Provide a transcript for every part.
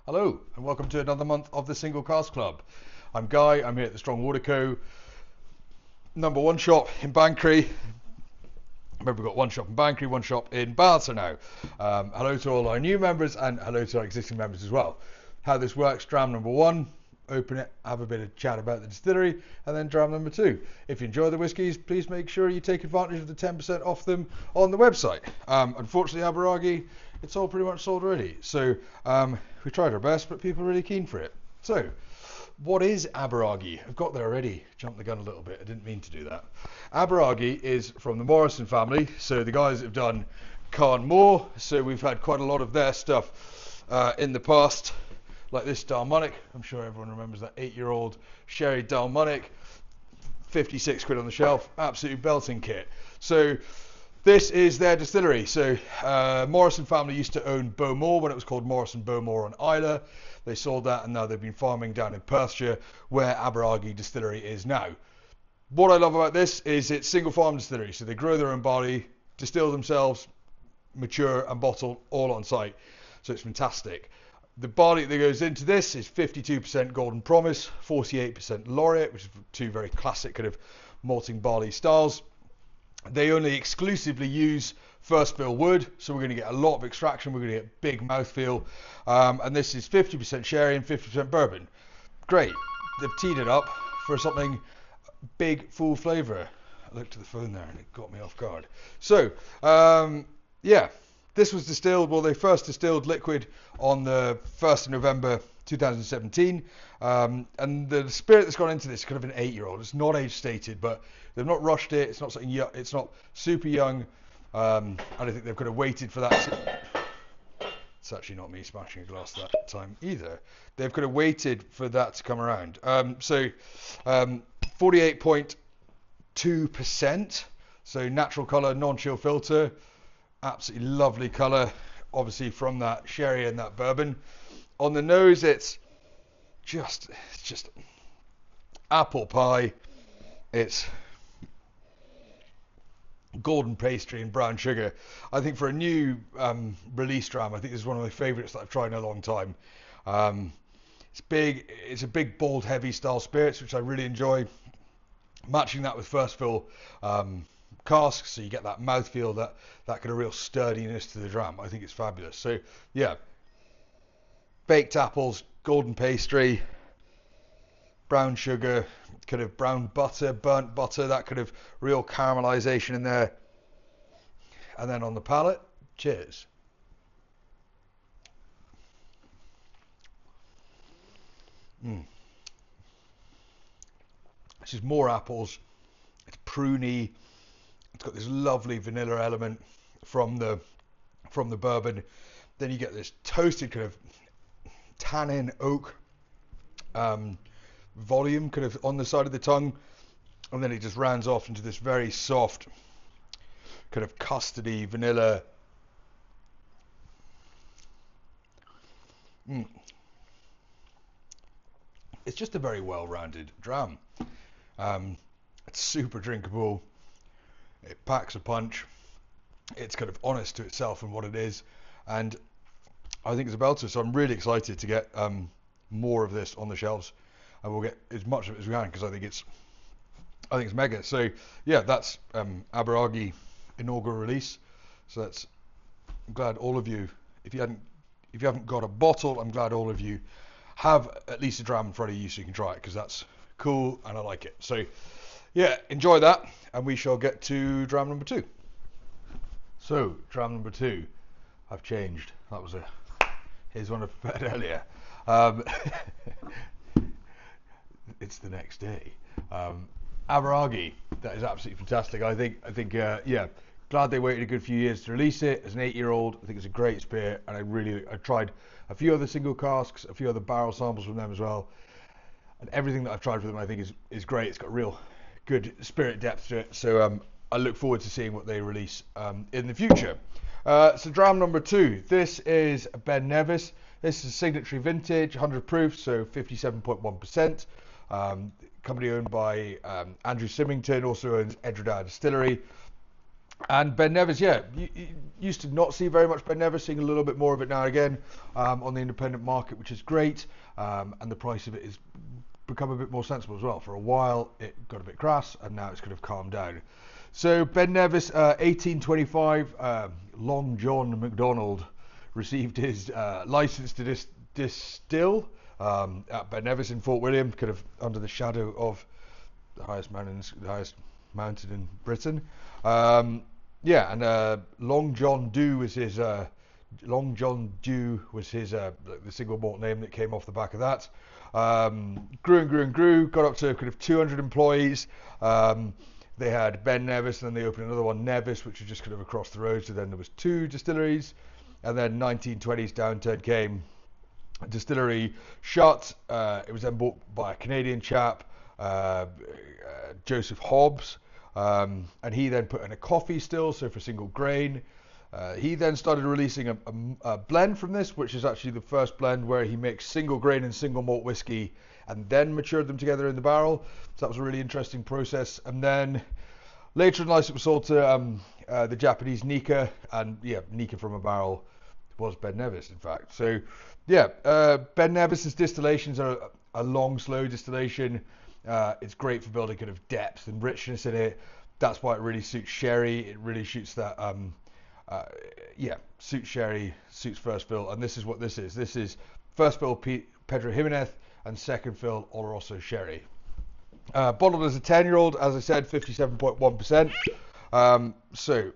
Hello, and welcome to another month of the Single Cask Club. I'm Guy, I'm here at the Strong Water Co. #1 shop in Banchory. Remember, we've got one shop in Banchory, one shop in Barter now. Hello to all our new members and hello to our existing members as well. How this works: dram #1, open it, have a bit of chat about the distillery, and then dram #2. If you enjoy the whiskies, please make sure you take advantage of the 10% off them on the website. Unfortunately, Aberagi, it's all pretty much sold already. So we tried our best, but people are really keen for it. So, what is Aberagi? I've got there already. Jumped the gun a little bit. I didn't mean to do that. Aberagi is from the Morrison family. So the guys that have done Carn More. So we've had quite a lot of their stuff in the past, like this Dalmonic. I'm sure everyone remembers that 8-year-old sherry Dalmonic. 56 quid on the shelf. Absolutely belting kit. So this is their distillery. So Morrison family used to own Bowmore when it was called Morrison Bowmore on Isla. They sold that and now they've been farming down in Perthshire where Aberagi distillery is now. What I love about this is it's single farm distillery. So they grow their own barley, distill themselves, mature and bottle all on site. So it's fantastic. The barley that goes into this is 52% Golden Promise, 48% Laureate, which is two very classic kind of malting barley styles. They only exclusively use first fill wood, so we're going to get a lot of extraction, we're going to get big mouthfeel, and this is 50% sherry and 50% bourbon. Great. They've teed it up for something big, full flavour. I looked at the phone there and it got me off guard. So, yeah, this was distilled, well, they first distilled liquid on the 1st of November 2017, and the spirit that's gone into this is kind of an 8-year-old. It's not age stated, but they've not rushed it. It's not something it's not super young. I don't think they've kind of waited for that. It's actually not me smashing a glass that time either. They've kind of waited for that to come around. So 48.2%. So natural colour, non-chill filter. Absolutely lovely colour, obviously from that sherry and that bourbon. On the nose, it's just apple pie. It's golden pastry and brown sugar. I think for a new release dram, I think this is one of my favourites that I've tried in a long time. It's big. It's a big, bold, heavy style spirits, which I really enjoy. Matching that with first fill casks, so you get that mouthfeel, that kind of real sturdiness to the dram. I think it's fabulous. So yeah, baked apples, golden pastry, brown sugar, kind of brown butter, burnt butter, that kind of real caramelization in there. And then on the palate, cheers. This is more apples. It's pruny. It's got this lovely vanilla element from the bourbon. Then you get this toasted kind of tannin oak volume kind of on the side of the tongue, and then it just rounds off into this very soft kind of custardy vanilla. It's just a very well-rounded dram. It's super drinkable. It packs a punch. It's kind of honest to itself and what it is, and I think it's a belter. So I'm really excited to get more of this on the shelves, and we'll get as much of it as we can because I think it's mega. So yeah, that's Aberagi inaugural release. So that's, I'm glad all of you, if you haven't got a bottle, I'm glad all of you have at least a dram in front of you so you can try it, because that's cool and I like it. So yeah, enjoy that, and we shall get to dram #2. So dram #2, I've changed. That was here's one I prepared earlier. It's the next day. Aberagi, that is absolutely fantastic. I think yeah, glad they waited a good few years to release it. As an 8-year-old, I think it's a great spirit, and I tried a few other single casks, a few other barrel samples from them as well, and everything that I've tried from them I think is great. It's got real good spirit depth to it, so I look forward to seeing what they release in the future. So dram #2, this is Ben Nevis. This is Signatory Vintage, 100 proof, so 57.1%. Company owned by Andrew Symington, also owns Edredar Distillery. And Ben Nevis, yeah, you used to not see very much Ben Nevis, seeing a little bit more of it now and again on the independent market, which is great. And the price of it has become a bit more sensible as well. For a while, it got a bit crass, and now it's kind of calmed down. So Ben Nevis, 1825, Long John MacDonald received his license to distill at Ben Nevis in Fort William, kind of under the shadow of the highest mountain in Britain. Yeah, and Long John Dew was his the single malt name that came off the back of that. Grew and grew and grew, got up to kind of 200 employees. They had Ben Nevis, and then they opened another one, Nevis, which was just kind of across the road. So then there was 2 distilleries, and then 1920s downturn came. Distillery shut. It was then bought by a Canadian chap, Joseph Hobbs. And he then put in a coffee still, so for single grain. He then started releasing a blend from this, which is actually the first blend where he mixed single grain and single malt whiskey and then matured them together in the barrel. So that was a really interesting process. And then later in life it was sold to the Japanese Nika, and yeah, Nika from a barrel was Ben Nevis, in fact. So yeah, Ben Nevis's distillations are a long, slow distillation. It's great for building kind of depth and richness in it. That's why it really suits sherry. It really suits that, suits sherry, suits first fill. And this is what this is. This is first fill Pedro Jimenez and second fill Oloroso sherry. Bottled as a 10-year-old, as I said, 57.1%. So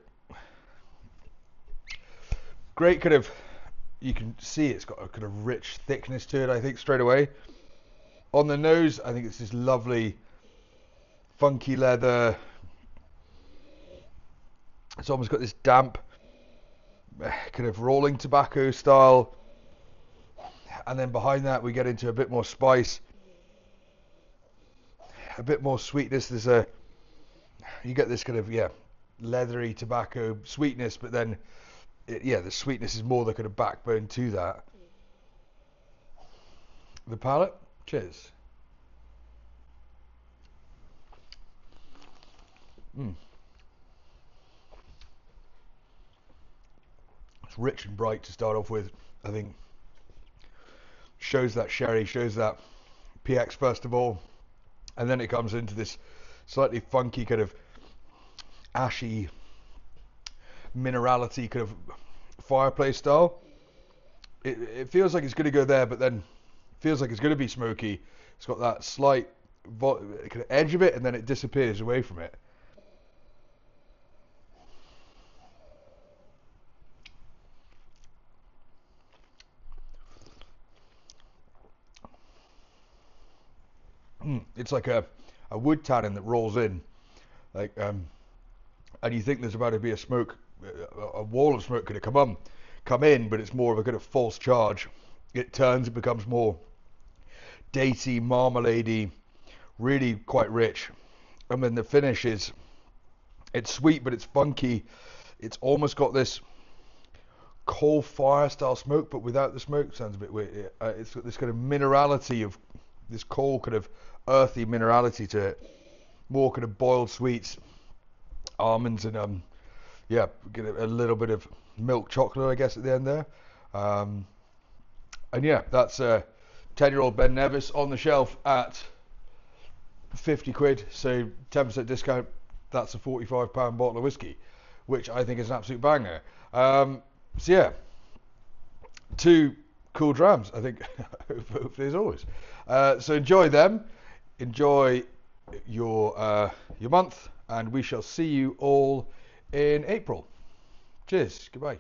great kind of, you can see it's got a kind of rich thickness to it, I think, straight away. On the nose, I think it's this lovely, funky leather. It's almost got this damp, kind of rolling tobacco style. And then behind that, we get into a bit more spice, a bit more sweetness. You get this kind of, leathery tobacco sweetness, but then, the sweetness is more the kind of backbone to that. The palate. Cheers. It's rich and bright to start off with. I think shows that sherry, shows that PX first of all, and then it comes into this slightly funky kind of ashy minerality kind of fireplace style. It feels like it's going to go there, but then feels like it's going to be smoky. It's got that slight kind of edge of it, and then it disappears away from it. It's like a wood tannin that rolls in, like, and you think there's about to be a wall of smoke going to come in, but it's more of a kind of false charge. It turns, it becomes more datey, marmaladey, really quite rich. And then the finish it's sweet, but it's funky. It's almost got this coal fire style smoke, but without the smoke. Sounds a bit weird. It's got this kind of minerality of this coal, kind of earthy minerality to it. More kind of boiled sweets, almonds, and get a little bit of milk chocolate, I guess, at the end there. And yeah, that's a 10-year-old Ben Nevis on the shelf at 50 quid. So 10% discount. That's a £45 bottle of whiskey, which I think is an absolute banger. So yeah, 2 cool drams, I think, hopefully as always. So enjoy them. Enjoy your month, and we shall see you all in April. Cheers. Goodbye.